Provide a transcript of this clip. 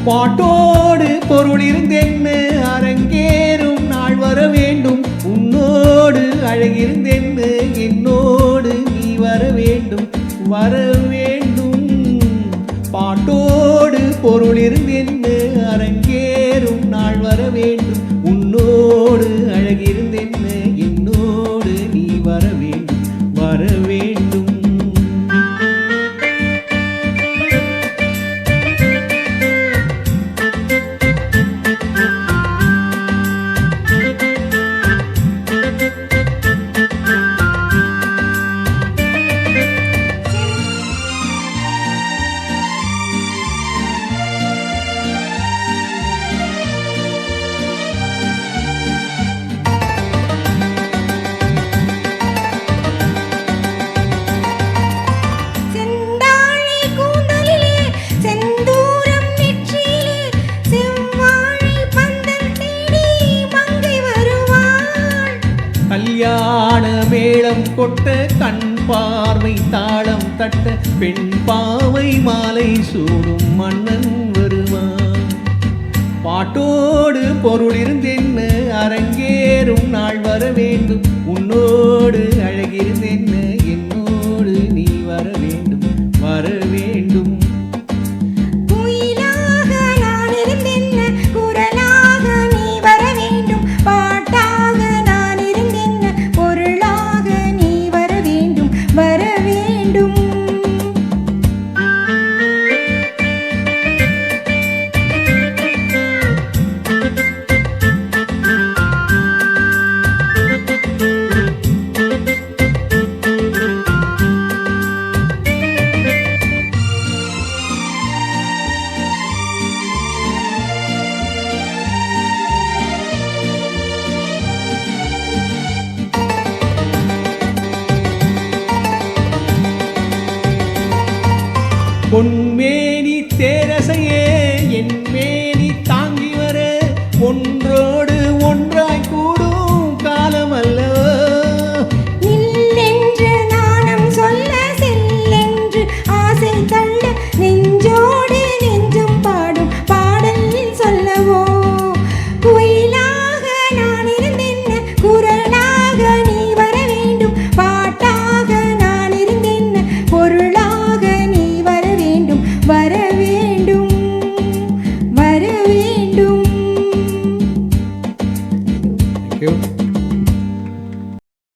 பாட்டோடு பொருள் இருந்தென்ன அரங்கேறும் நாள் வர வேண்டும். உன்னோடு அழகிருந்தென்ன என்னோடு நீ வர வேண்டும். வர வேண்டும். பாட்டோடு பொருள் இருந்தென்ன அரங்கேறும் நாள் வர வேண்டும். உன்னோடு அழகிருந்தென்ன என்னோடு நீ வர வேண்டும். வர வேண்டும். கல்யாண மேளம் கொட்ட கண் பார்வை தாளம் தட்ட பெண் பாவை மாலை சூடும் மன்னன் வருவான். பாட்டோடு பொருள் இருந்தென்ன அரங்கேறும் நாள் வர வேண்டும். உன்னோடு அழகிருந்தென்ன என்னோடு நீ வர வேண்டும். வர வேண்டும். பொன்